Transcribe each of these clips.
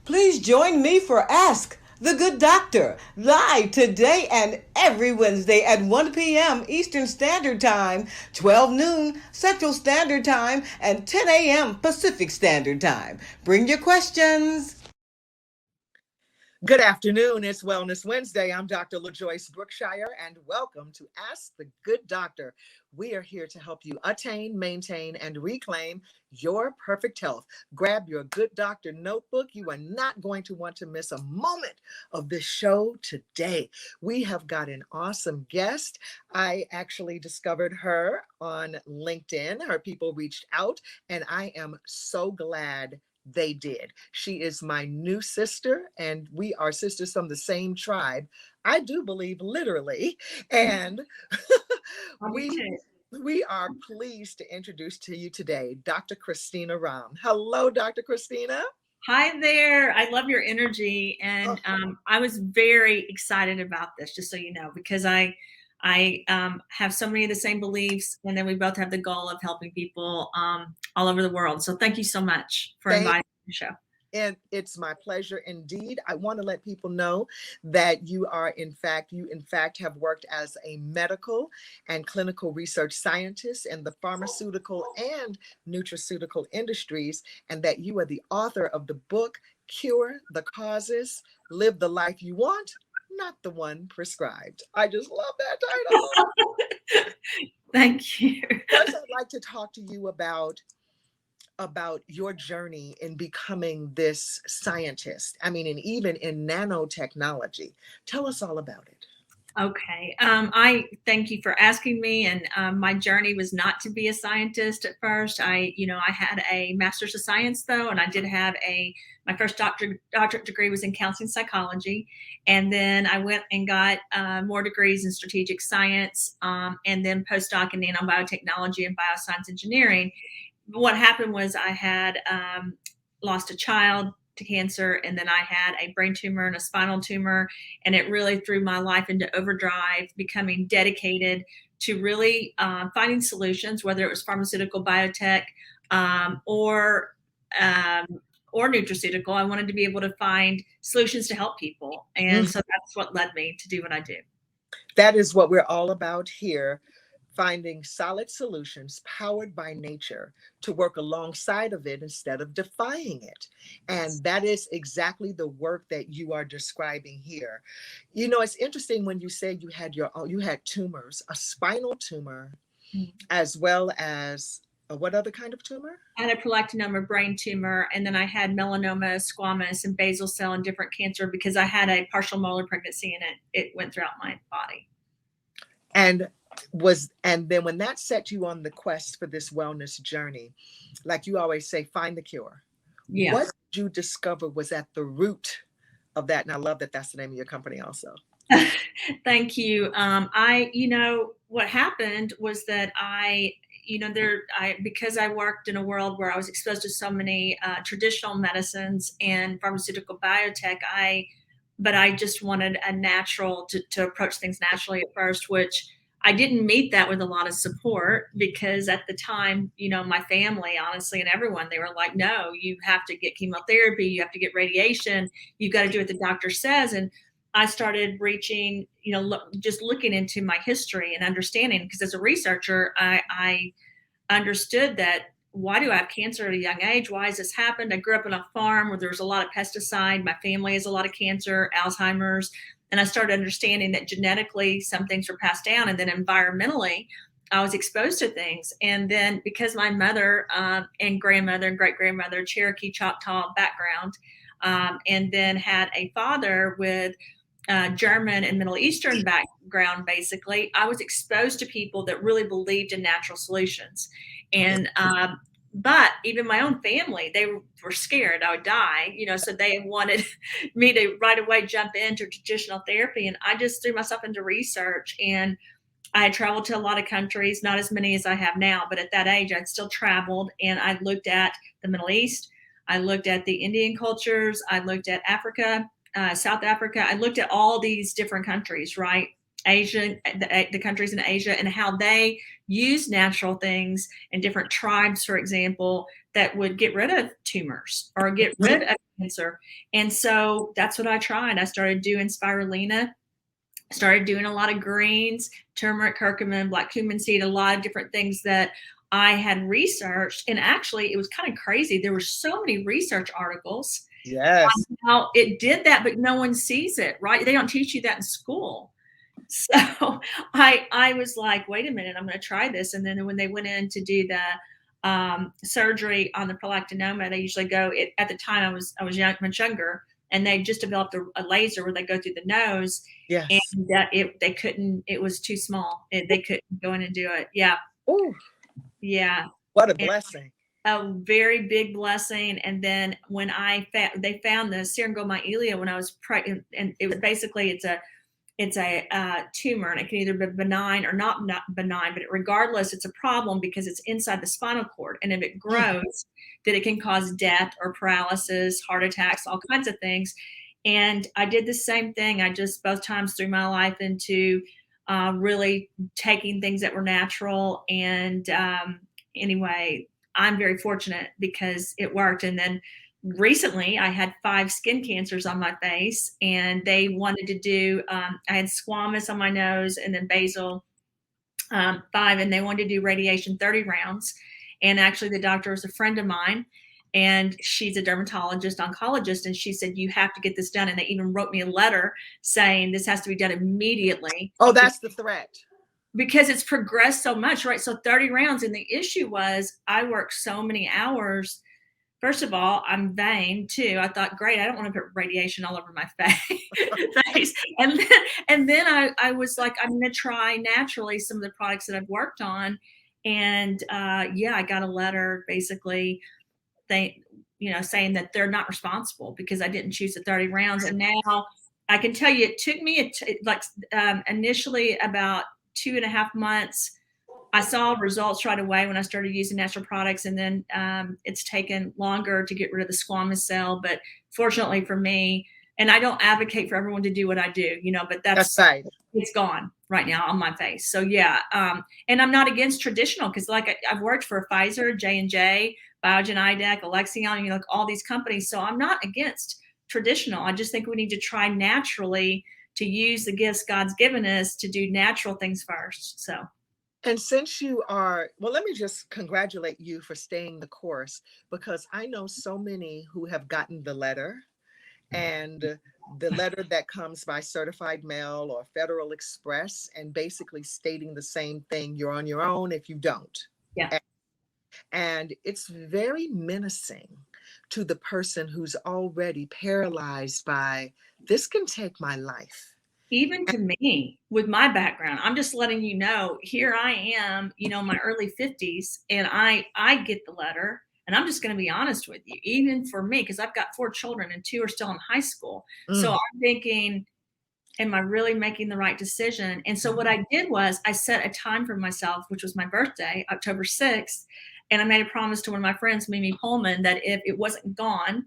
Please join me for Ask the Good Doctor, live today and every Wednesday at 1 p.m. Eastern Standard Time, 12 noon Central Standard Time, and 10 a.m. Pacific Standard Time. Bring your questions. Good afternoon. It's Wellness Wednesday. I'm Dr. LaJoyce Brookshire, and welcome to Ask the Good Doctor. We are here to help you attain, maintain, and reclaim your perfect health. Grab your Good Doctor notebook. You are not going to want to miss a moment of this show today. We have got an awesome guest. I actually discovered her on LinkedIn. Her people reached out, and I am so glad they did. She is my new sister, and we are sisters from the same tribe. I do believe literally. And we are pleased to introduce to you today Dr. Christina Rahm. Hello, Dr. Christina. Hi there. I love your energy. And I was very excited about this, just so you know, because I have so many of the same beliefs, and then we both have the goal of helping people all over the world. So thank you so much for inviting me to the show. And it's my pleasure indeed. I want to let people know that you in fact have worked as a medical and clinical research scientist in the pharmaceutical and nutraceutical industries, and that you are the author of the book, Cure the Causes, Live the Life You Want, Not the One Prescribed. I just love that title. Thank you. First, I'd like to talk to you about your journey in becoming this scientist. I mean, and even in nanotechnology. Tell us all about it. Okay. I thank you for asking me. And my journey was not to be a scientist at first. I had a master's of science though, and I did have my first doctorate degree was in counseling psychology. And then I went and got more degrees in strategic science, and then postdoc in nanobiotechnology and bioscience engineering. What happened was I had lost a child to cancer, and then I had a brain tumor and a spinal tumor, and it really threw my life into overdrive, becoming dedicated to really finding solutions, whether it was pharmaceutical, biotech, or nutraceutical. I wanted to be able to find solutions to help people, and so that's what led me to do what I do. That is what we're all about here. Finding solid solutions powered by nature to work alongside of it instead of defying it. And that is exactly the work that you are describing here. You know, it's interesting when you said you had tumors, a spinal tumor, as well as what other kind of tumor? I had a prolactinoma brain tumor, and then I had melanoma, squamous, and basal cell and different cancer because I had a partial molar pregnancy, and it went throughout my body. And then when that set you on the quest for this wellness journey, like you always say, find the cure. Yeah. What did you discover was at the root of that? And I love that that's the name of your company also. Thank you. What happened was that because I worked in a world where I was exposed to so many traditional medicines and pharmaceutical biotech, but I just wanted a natural to approach things naturally at first, which I didn't meet that with a lot of support, because at the time, my family, honestly, and everyone, they were like, no, you have to get chemotherapy, you have to get radiation, you've got to do what the doctor says. And I started reaching, just looking into my history and understanding, because as a researcher, I understood that, why do I have cancer at a young age? Why has this happened? I grew up on a farm where there was a lot of pesticide. My family has a lot of cancer, Alzheimer's. And I started understanding that genetically some things were passed down, and then environmentally I was exposed to things. And then because my mother and grandmother and great grandmother, Cherokee Choctaw background, and then had a father with German and Middle Eastern background, basically, I was exposed to people that really believed in natural solutions. And but even my own family, they were scared I would die, so they wanted me to right away jump into traditional therapy. And I just threw myself into research, and I had traveled to a lot of countries, not as many as I have now, but at that age, I'd still traveled, and I looked at the Middle East. I looked at the Indian cultures. I looked at Africa, South Africa. I looked at all these different countries, right? Asia, the countries in Asia, and how they use natural things, and different tribes, for example, that would get rid of tumors or get rid of cancer. And so that's what I tried. I started doing spirulina, started doing a lot of greens, turmeric, curcumin, black cumin seed, a lot of different things that I had researched. And actually, it was kind of crazy. There were so many research articles. Yes. How it did that, but no one sees it, right? They don't teach you that in school. So I was like, wait a minute, I'm going to try this. And then when they went in to do the surgery on the prolactinoma, they usually go, at the time I was much younger, and they just developed a laser where they go through the nose. Yes. And that they couldn't, it was too small. They couldn't go in and do it. Yeah. Ooh. Yeah. What a blessing. A very big blessing. And then when they found the syringomyelia when I was pregnant, and it was basically, it's a tumor, and it can either be benign or not benign, but regardless, it's a problem because it's inside the spinal cord. And if it grows, then it can cause death or paralysis, heart attacks, all kinds of things. And I did the same thing. I just both times threw my life into really taking things that were natural. And anyway, I'm very fortunate because it worked. And then recently I had 5 skin cancers on my face, and they wanted to do, I had squamous on my nose, and then basal 5, and they wanted to do radiation 30 rounds. And actually the doctor was a friend of mine, and she's a dermatologist, oncologist. And she said, you have to get this done. And they even wrote me a letter saying this has to be done immediately. Oh, that's the threat. Because it's progressed so much, right? So 30 rounds. And the issue was I worked so many hours. First of all, I'm vain too. I thought, great, I don't want to put radiation all over my face. And then I was like, I'm going to try naturally some of the products that I've worked on. And I got a letter basically saying that they're not responsible because I didn't choose the 30 rounds. And now I can tell you, it took me initially about 2.5 months. I saw results right away when I started using natural products, and then it's taken longer to get rid of the squamous cell. But fortunately for me, and I don't advocate for everyone to do what I do, but that's right. It's gone right now on my face. So and I'm not against traditional, because I've worked for Pfizer, J&J, Biogen Idec, Alexion, all these companies. So I'm not against traditional. I just think we need to try naturally to use the gifts God's given us to do natural things first. So. And since you are, well, let me just congratulate you for staying the course, because I know so many who have gotten the letter, and the letter that comes by certified mail or Federal Express, and basically stating the same thing: you're on your own if you don't. Yeah. And it's very menacing to the person who's already paralyzed by, this can take my life. Even to me, with my background, I'm just letting you know, here I am, my early 50s, and I get the letter, and I'm just going to be honest with you, even for me, because I've got 4 children and 2 are still in high school. So I'm thinking, am I really making the right decision? And so what I did was I set a time for myself, which was my birthday, October 6th. And I made a promise to one of my friends, Mimi Pullman, that if it wasn't gone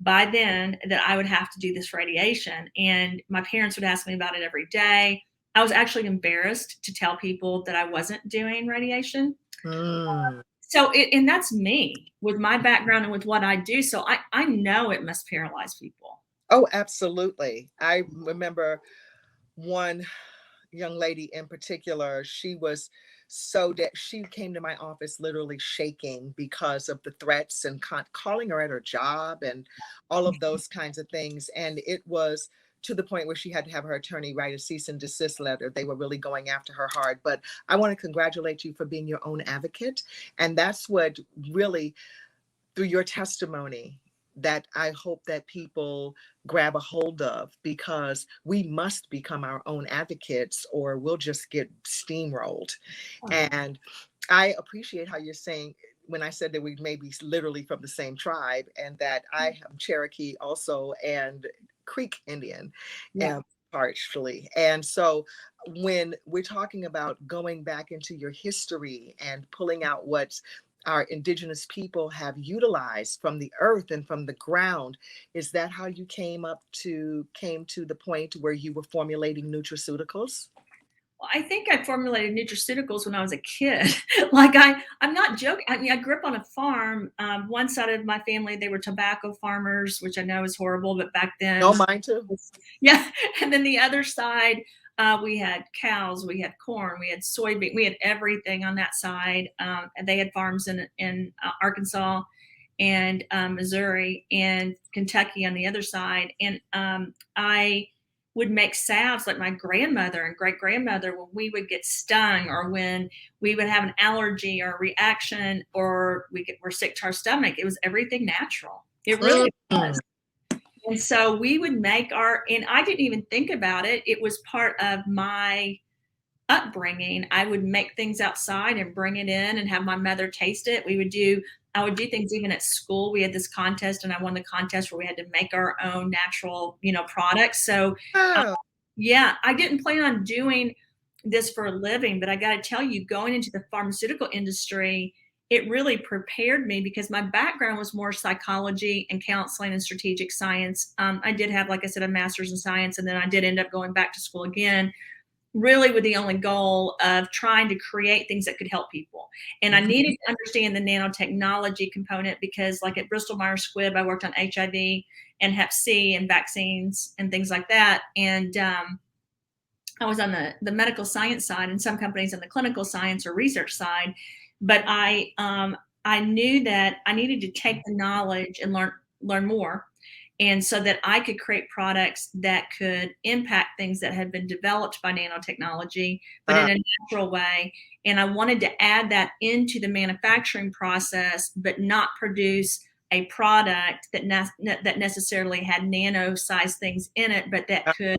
by then, that I would have to do this radiation. And my parents would ask me about it every day. I was actually embarrassed to tell people that I wasn't doing radiation. So and that's me with my background and with what I do. So I know it must paralyze people. Oh, absolutely. I remember one young lady in particular. She was so that she came to my office literally shaking because of the threats and calling her at her job and all of those kinds of things. And it was to the point where she had to have her attorney write a cease and desist letter. They were really going after her hard. But I want to congratulate you for being your own advocate. And that's what really, through your testimony, that I hope that people grab a hold of, because we must become our own advocates or we'll just get steamrolled. And I appreciate how you're saying, when I said that we may be literally from the same tribe, and that I am Cherokee also and Creek Indian, Yeah. partially. And so when we're talking about going back into your history and pulling out what our indigenous people have utilized from the earth and from the ground, is that how you came to the point where you were formulating nutraceuticals? Well, I think I formulated nutraceuticals when I was a kid. I'm not joking. I mean, I grew up on a farm. One side of my family, they were tobacco farmers, which I know is horrible, but back then, No, mine too. yeah. And then the other side, we had cows, we had corn, we had soybean, we had everything on that side. And they had farms in Arkansas and Missouri and Kentucky on the other side. And I would make salves like my grandmother and great grandmother when we would get stung or when we would have an allergy or a reaction or we're sick to our stomach. It was everything natural. It really was. And so we would make and I didn't even think about it. It was part of my upbringing. I would make things outside and bring it in and have my mother taste it. I would do things even at school. We had this contest and I won the contest where we had to make our own natural, products. So yeah, I didn't plan on doing this for a living, but I got to tell you, going into the pharmaceutical industry, it really prepared me because my background was more psychology and counseling and strategic science. I did have, like I said, a master's in science, and then I did end up going back to school again, really with the only goal of trying to create things that could help people. And I needed to understand the nanotechnology component because, like at Bristol Meyers Squibb, I worked on HIV and Hep C and vaccines and things like that. And I was on the medical science side and some companies on the clinical science or research side. But I knew that I needed to take the knowledge and learn more. And so that I could create products that could impact things that had been developed by nanotechnology, but in a natural way. And I wanted to add that into the manufacturing process, but not produce a product that necessarily had nano-sized things in it, but that could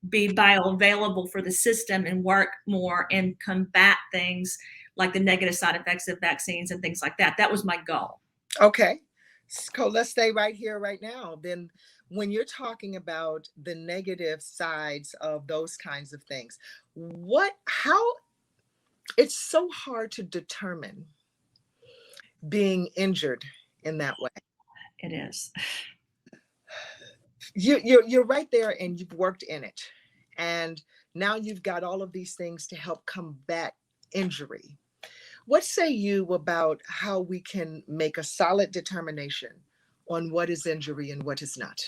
be bioavailable for the system and work more and combat things like the negative side effects of vaccines and things like that. That was my goal. Okay. So let's stay right here, right now. Then when you're talking about the negative sides of those kinds of things, how it's so hard to determine being injured in that way. It is. You're right there and you've worked in it. And now you've got all of these things to help combat injury. What say you about how we can make a solid determination on what is injury and what is not?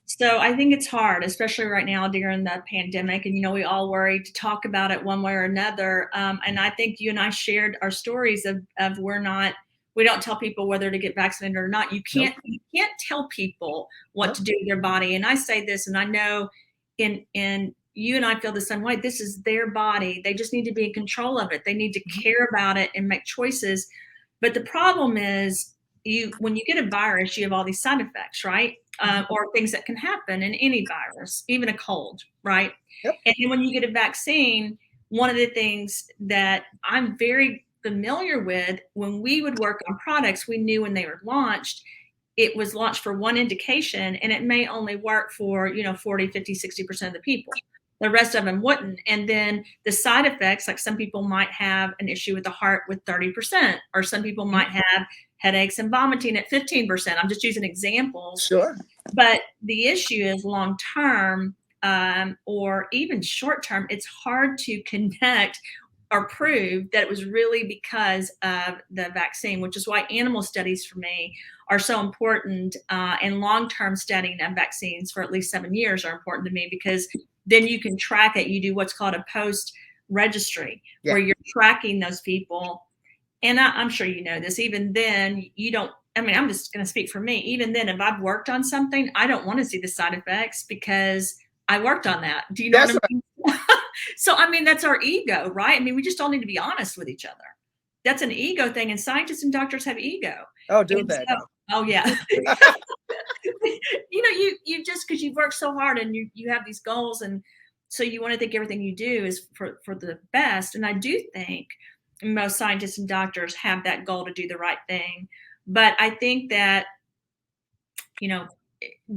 So I think it's hard, especially right now during the pandemic. And, we all worry to talk about it one way or another. And I think you and I shared our stories of we don't tell people whether to get vaccinated or not. You can't tell people what to do with their body. And I say this, and I know in you and I feel the same way. This is their body. They just need to be in control of it. They need to care about it and make choices. But the problem is when you get a virus, you have all these side effects, right? Or things that can happen in any virus, even a cold, right? Yep. And then when you get a vaccine, one of the things that I'm very familiar with, when we would work on products, we knew when they were launched, it was launched for one indication and it may only work for, 40, 50, 60% of the people. The rest of them wouldn't. And then the side effects, like some people might have an issue with the heart with 30%, or some people might have headaches and vomiting at 15%. I'm just using examples. Sure. But the issue is long term or even short term, it's hard to connect or prove that it was really because of the vaccine, which is why animal studies for me are so important, and long-term studying of vaccines for at least 7 years are important to me, because then you can track it. You do what's called a post registry, where you're tracking those people. And I'm sure you know this, even then you don't, I mean, I'm just going to speak for me. Even then, if I've worked on something, I don't want to see the side effects because I worked on that. Do you know what I mean? So, I mean, that's our ego, right? I mean, we just all need to be honest with each other. That's an ego thing. And scientists and doctors have ego. Oh, do they? So, oh, yeah. You know, you just, because you've worked so hard and you have these goals. And so you want to think everything you do is for the best. And I do think most scientists and doctors have that goal to do the right thing. But I think that, you know,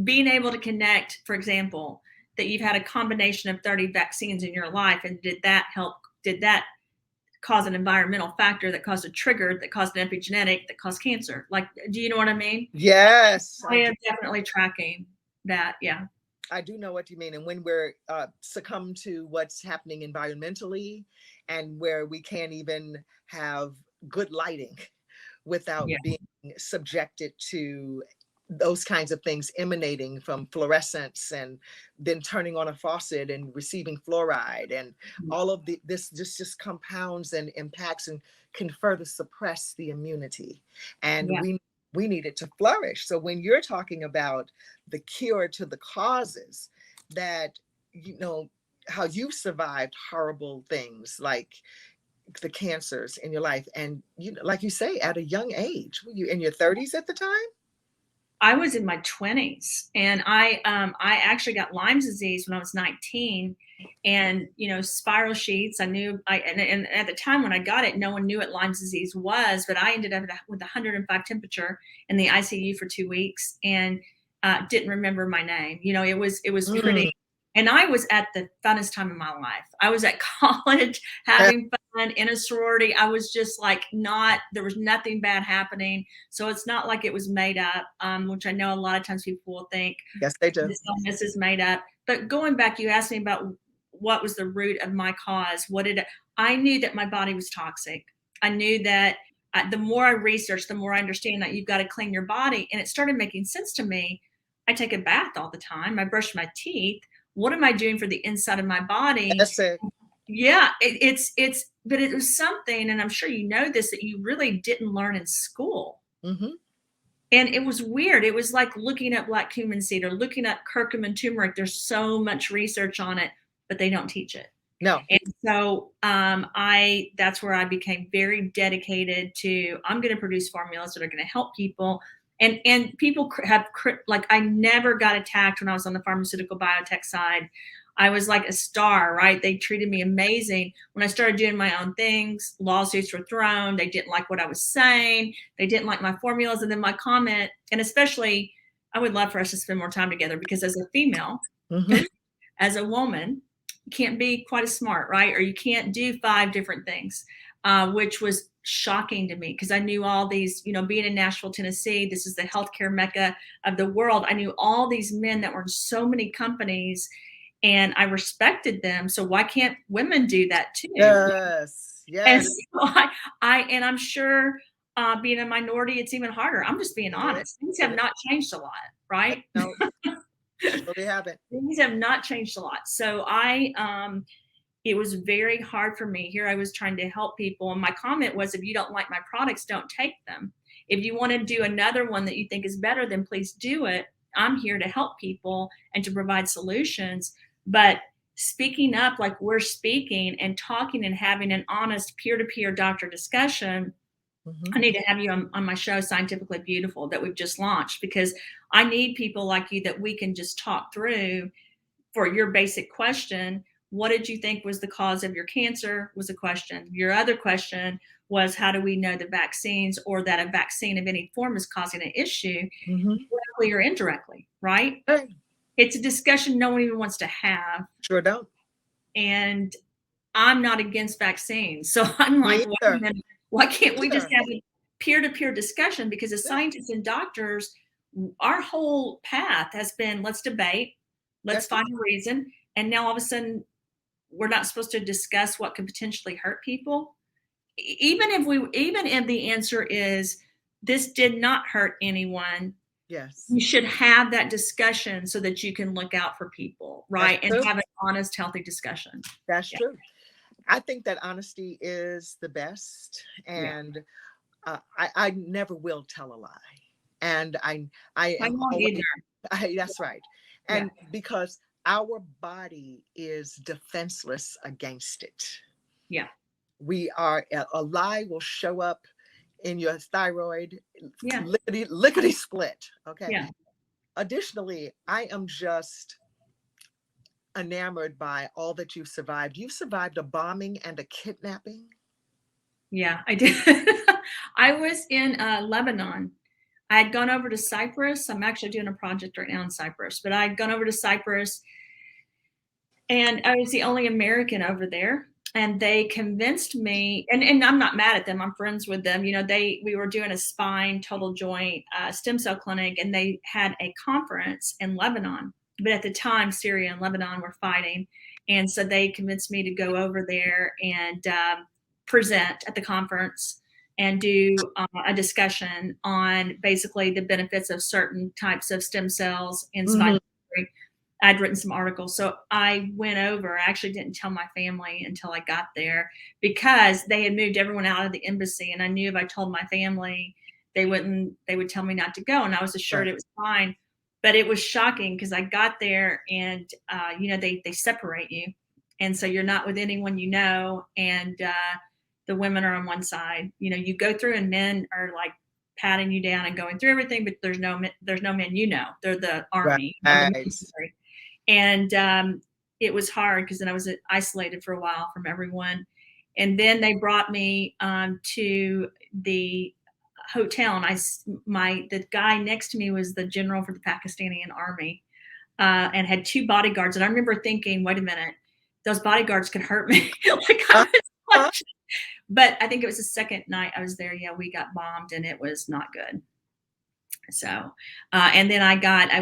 being able to connect, for example, that you've had a combination of 30 vaccines in your life, and did that cause an environmental factor that caused a trigger that caused an epigenetic that caused cancer? Like, do you know what I mean? Yes. I am definitely tracking that. Yeah. I do know what you mean. And when we're succumb to what's happening environmentally, and where we can't even have good lighting without being subjected to those kinds of things emanating from fluorescence, and then turning on a faucet and receiving fluoride, and all of this just compounds and impacts and can further suppress the immunity. And we need it to flourish. So when you're talking about the cure to the causes, that, you know, how you've survived horrible things like the cancers in your life, and, you know, like you say, at a young age. Were you in your 30s at the time? I was in my 20s, and I actually got Lyme's disease when I was 19, and, you know, spiral sheets. I knew and at the time when I got it, no one knew what Lyme's disease was, but I ended up with 105 temperature in the ICU for 2 weeks, and didn't remember my name. You know, it was pretty. And I was at the funnest time of my life. I was at college having fun in a sorority. I was just like there was nothing bad happening. So it's not like it was made up, which I know a lot of times people will think. Yes, they do. This illness is made up. But going back, you asked me about what was the root of my cause. I knew that my body was toxic. I knew that the more I researched, the more I understand that you've got to clean your body. And it started making sense to me. I take a bath all the time. I brush my teeth. What am I doing for the inside of my body? That's it. Yeah, but it was something, and I'm sure you know this, that you really didn't learn in school. Mm-hmm. And it was weird. It was like looking at black cumin seed or looking at curcumin turmeric. There's so much research on it, but they don't teach it. No. And so that's where I became very dedicated to, I'm going to produce formulas that are going to help people. And people have, like, I never got attacked when I was on the pharmaceutical biotech side. I was like a star, right? They treated me amazing. When I started doing my own things, lawsuits were thrown. They didn't like what I was saying. They didn't like my formulas. And then my comment, and especially, I would love for us to spend more time together, because as a female, as a woman, you can't be quite as smart, right? Or you can't do 5 different things, which was shocking to me, because I knew all these, you know, being in Nashville, Tennessee, this is the healthcare mecca of the world. I knew all these men that were in so many companies, and I respected them. So why can't women do that too? Yes. And so and I'm sure being a minority, it's even harder. I'm just being honest. Things have not changed a lot, right? No, they haven't. Things have not changed a lot. So it was very hard for me. Here I was trying to help people. And my comment was, if you don't like my products, don't take them. If you want to do another one that you think is better, then please do it. I'm here to help people and to provide solutions. But speaking up like we're speaking, and talking and having an honest peer-to-peer doctor discussion. I need to have you on my show, Scientifically Beautiful, that we've just launched, because I need people like you that we can just talk through. For your basic question, what did you think was the cause of your cancer, was a question. Your other question was, how do we know the vaccines, or that a vaccine of any form is causing an issue, directly or indirectly, right? It's a discussion no one even wants to have. Sure don't. And I'm not against vaccines. So I'm like, why can't we just have a peer-to-peer discussion? Because as scientists and doctors, our whole path has been, let's debate, let's find a reason. And now all of a sudden, we're not supposed to discuss what could potentially hurt people. Even if the answer is this did not hurt anyone, Yes. you should have that discussion so that you can look out for people, right? That's And true. have an honest, healthy discussion. That's Yeah. true. I think that honesty is the best, Yeah. and I never will tell a lie, and I am won't always. either. That's right, Yeah. and because our body is defenseless against it. Yeah. We are a lie will show up in your thyroid, Yeah. lickety split. Okay. Yeah. Additionally, I am just enamored by all that you've survived. You've survived a bombing and a kidnapping. Yeah, I did. I was in Lebanon. I had gone over to Cyprus. I'm actually doing a project right now in Cyprus, but I had gone over to Cyprus, and I was the only American over there. And they convinced me, and I'm not mad at them. I'm friends with them. You know, we were doing a spine total joint stem cell clinic, and they had a conference in Lebanon. But at the time, Syria and Lebanon were fighting, and so they convinced me to go over there and present at the conference and do a discussion on basically the benefits of certain types of stem cells in spinal surgery. I'd written some articles. So I went over. I actually didn't tell my family until I got there because they had moved everyone out of the embassy. And I knew if I told my family, they would tell me not to go. And I was assured it was fine. But it was shocking because I got there and, they separate you. And so you're not with anyone you know. And the women are on one side. You know, you go through and men are like patting you down and going through everything, but there's no men, They're the army. Right. The military. And it was hard because then I was isolated for a while from everyone. And then they brought me to the hotel, and the guy next to me was the general for the Pakistani army, and had two bodyguards. And I remember thinking, wait a minute, those bodyguards could hurt me. But I think it was the second night I was there. Yeah, we got bombed, and it was not good. So, and then I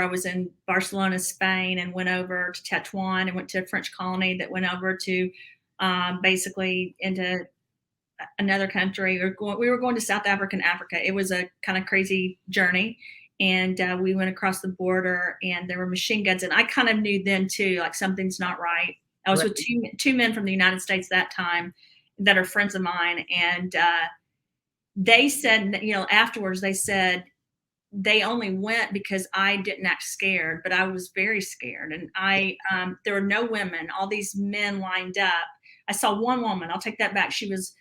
was in Barcelona, Spain, and went over to Tetuan and went to a French colony that went over to basically into another country. We were going to South Africa. It was a kind of crazy journey. And we went across the border, and there were machine guns. And I kind of knew then too, like something's not right. I was with two men from the United States that time that are friends of mine. And they said, afterwards they said, they only went because I didn't act scared, but I was very scared. And there were no women, all these men lined up. I saw one woman, I'll take that back. She was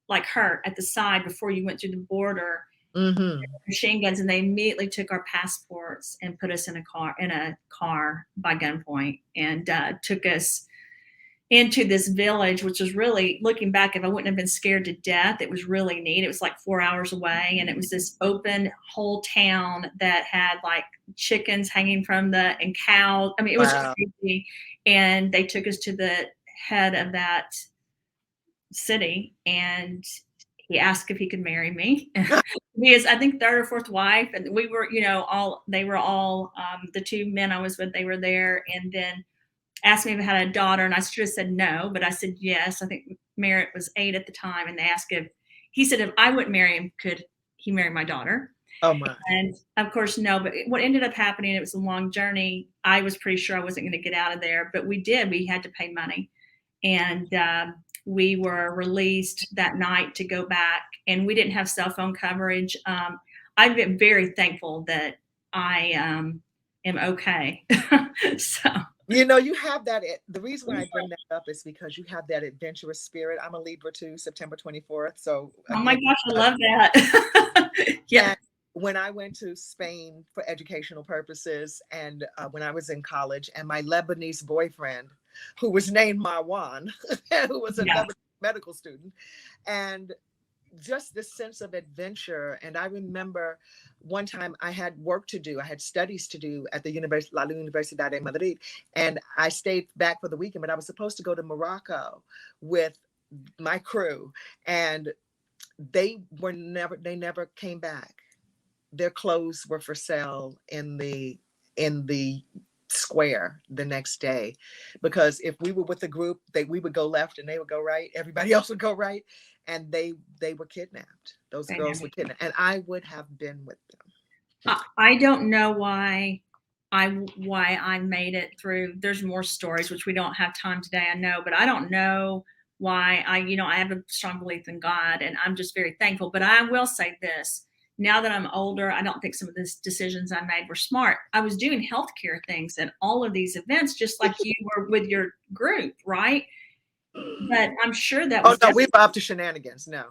like hurt at the side before you went through the border, machine guns. And they immediately took our passports and put us in a car by gunpoint and took us into this village, which was really, looking back, if I wouldn't have been scared to death, it was really neat. It was like 4 hours away, and it was this open whole town that had like chickens hanging from and cows. I mean, it was crazy. And they took us to the head of that city, and he asked if he could marry me. Because I think third or fourth wife, and we were, they were all the two men I was with, they were there. And then asked me if I had a daughter, and I should have said no, but I said yes. I think Merritt was 8 at the time, and they asked he said if I wouldn't marry him, could he marry my daughter? Oh my! And of course, no. But what ended up happening, it was a long journey. I was pretty sure I wasn't going to get out of there, but we did. We had to pay money, and we were released that night to go back, and we didn't have cell phone coverage. I've been very thankful that I am okay. So. You have that. The reason why I bring that up is because you have that adventurous spirit. I'm a Libra too, September 24th. So, oh my gosh, I love that. Yeah. And when I went to Spain for educational purposes, and when I was in college, and my Lebanese boyfriend, who was named Marwan, who was a Lebanese medical student, and just this sense of adventure. And I remember one time I had work to do. I had studies to do at the La Universidad de Madrid. And I stayed back for the weekend, but I was supposed to go to Morocco with my crew. And they never came back. Their clothes were for sale in the square the next day, because if we were with a group, we would go left and they would go right, everybody else would go right, and they were kidnapped. Those girls were kidnapped, and I would have been with them. I don't know why I made it through. There's more stories which we don't have time today, I know, but I don't know why. I have a strong belief in God, and I'm just very thankful. But I will say this: now that I'm older, I don't think some of the decisions I made were smart. I was doing healthcare things at all of these events, just like you were with your group, right? But I'm sure that was. Oh no, we were up to shenanigans. No.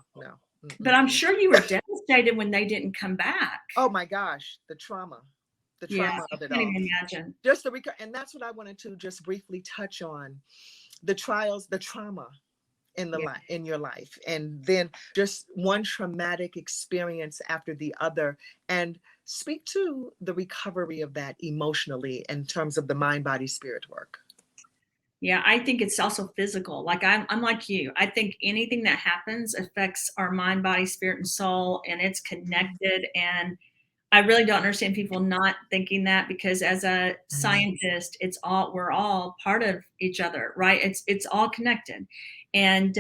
But I'm sure you were devastated when they didn't come back. Oh my gosh, the trauma of it all. I can't even imagine. Just and that's what I wanted to just briefly touch on: the trials, the trauma in in your life, and then just one traumatic experience after the other, and speak to the recovery of that emotionally in terms of the mind, body, spirit work. Yeah, I think it's also physical. Like I'm like you. I think anything that happens affects our mind, body, spirit, and soul, and it's connected. And I really don't understand people not thinking that, because as a scientist, we're all part of each other, right? It's all connected. And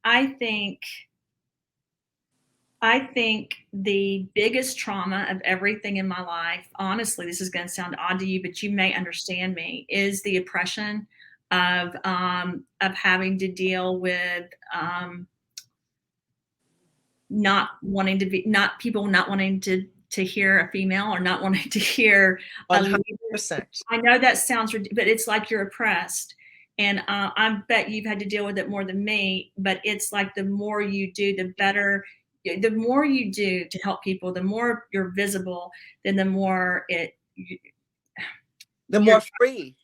I think the biggest trauma of everything in my life, honestly, this is going to sound odd to you, but you may understand me, is the oppression of having to deal with people not wanting to hear a female, or not wanting to hear a leader. 100%. I know that sounds ridiculous, but it's like you're oppressed. And I bet you've had to deal with it more than me, but it's like the more you do, the better. The more you do to help people, the more you're visible, then the more more free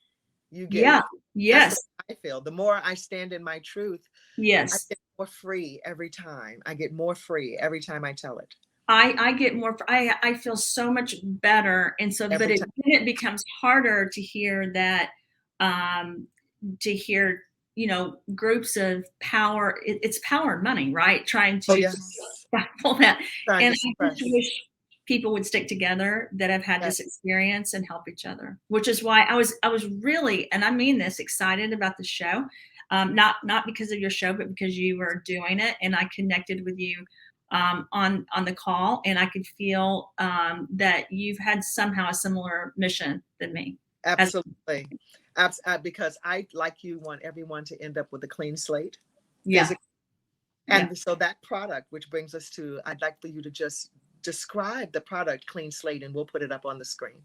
you get. Yeah. Yes. That's what I feel. The more I stand in my truth, yes, I get more free every time. I get more free every time I tell it. I get more. I feel so much better, and so. But it becomes harder to hear that. To hear, groups of power. It's power and money, right? Trying to pull that. And I just wish people would stick together that have had this experience and help each other, which is why I was really, and I mean this, excited about the show. Not because of your show, but because you were doing it, and I connected with you on the call, and I could feel that you've had somehow a similar mission than me. Absolutely. Because I, like you, want everyone to end up with a clean slate. Yeah. And so that product, which brings us to, I'd like for you to just describe the product Clean Slate, and we'll put it up on the screen.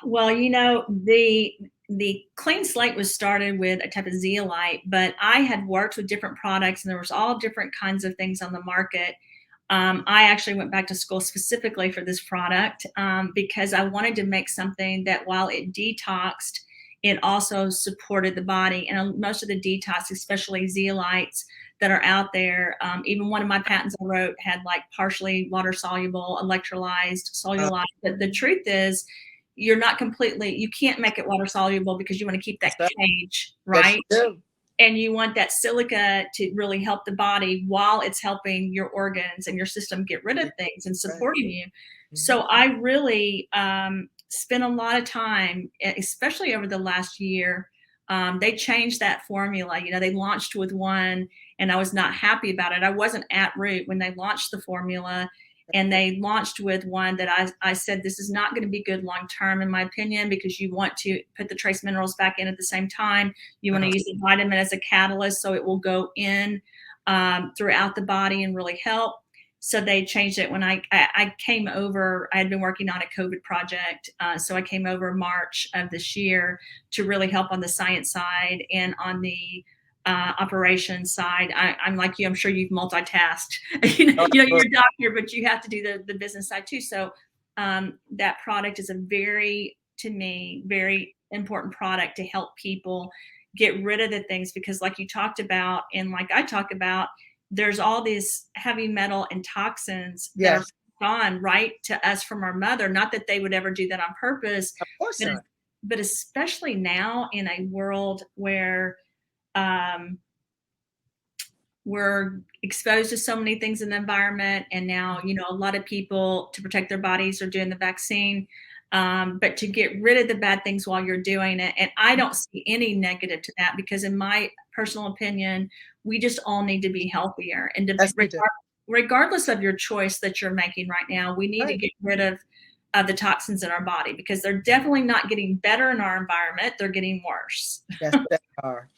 Well, the Clean Slate was started with a type of zeolite, but I had worked with different products, and there was all different kinds of things on the market. I actually went back to school specifically for this product because I wanted to make something that, while it detoxed, it also supported the body. And most of the detox, especially zeolites that are out there, even one of my patents I wrote had like partially water soluble, electrolyzed, cellulite. But the truth is, you can't make it water soluble because you want to keep that cage, right? And you want that silica to really help the body while it's helping your organs and your system get rid of things and supporting you. So I really spent a lot of time, especially over the last year. They changed that formula. They launched with one, and I was not happy about it. I wasn't at Root when they launched the formula, and they launched with one that I said, this is not going to be good long-term, in my opinion, because you want to put the trace minerals back in at the same time. You want to use the vitamin as a catalyst, so it will go in throughout the body and really help. So they changed it when I came over. I had been working on a COVID project. So I came over March of this year to really help on the science side and on the operations side. I'm like you. I'm sure you've multitasked. You're a doctor, but you have to do the business side too. So that product is to me, very important product to help people get rid of the things, because like you talked about, and like I talk about, there's all these heavy metal and toxins that are gone right to us from our mother. Not that they would ever do that on purpose, of course not. But especially now in a world where we're exposed to so many things in the environment, and now a lot of people, to protect their bodies, are doing the vaccine. but to get rid of the bad things while you're doing it. And I don't see any negative to that, because in my personal opinion, we just all need to be healthier. And Yes, we do. regardless of your choice that you're making right now, we need to Right. get rid of the toxins in our body, because they're definitely not getting better in our environment. They're getting worse. Yes, they are.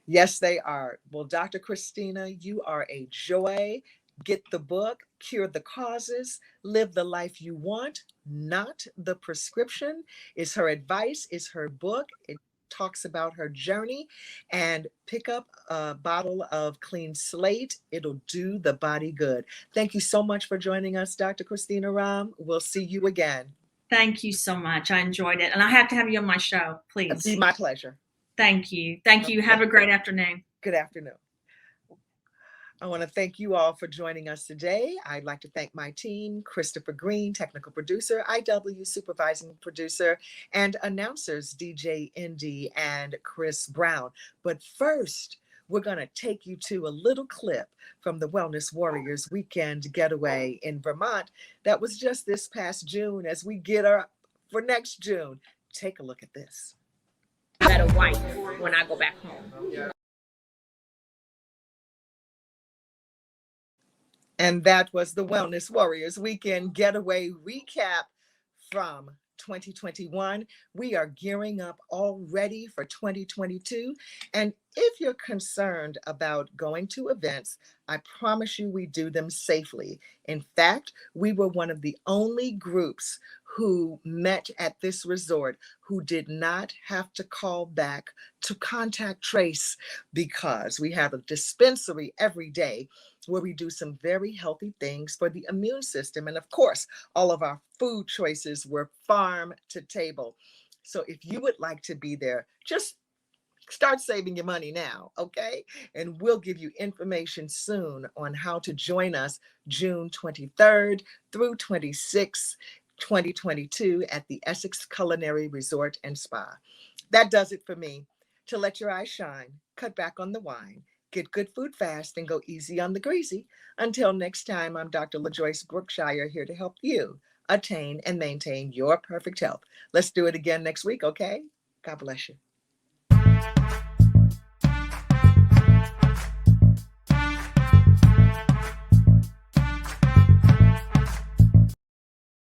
Yes, they are. Well, Dr. Christina, you are a joy. Get the book, Cure the Causes, Live the Life You Want, Not the Prescription, is her advice, is her book. It talks about her journey. And pick up a bottle of Clean Slate. It'll do the body good. Thank you so much for joining us, Dr. Christina Rahm. We'll see you again. Thank you so much. I enjoyed it. And I have to have you on my show, please. It'd be my pleasure. Thank you. Thank you. Have a great afternoon. Good afternoon. I want to thank you all for joining us today. I'd like to thank my team, Christopher Green, technical producer, IW supervising producer, and announcers, DJ Indy and Chris Brown. But first, we're going to take you to a little clip from the Wellness Warriors Weekend Getaway in Vermont. That was just this past June, as we get her for next June. Take a look at this. Better wife when I go back home. And that was the Wellness Warriors Weekend Getaway recap from 2021. We are gearing up already for 2022. And if you're concerned about going to events, I promise you we do them safely. In fact, we were one of the only groups who met at this resort who did not have to call back to contact trace, because we have a dispensary every day where we do some very healthy things for the immune system. And of course, all of our food choices were farm to table. So if you would like to be there, just start saving your money now, okay? And we'll give you information soon on how to join us June 23rd through 26th, 2022 at the Essex Culinary Resort and Spa. That does it for me. To let your eyes shine, cut back on the wine, get good food fast, and go easy on the greasy. Until next time, I'm Dr. LaJoyce Brookshire, here to help you attain and maintain your perfect health. Let's do it again next week, okay? God bless you.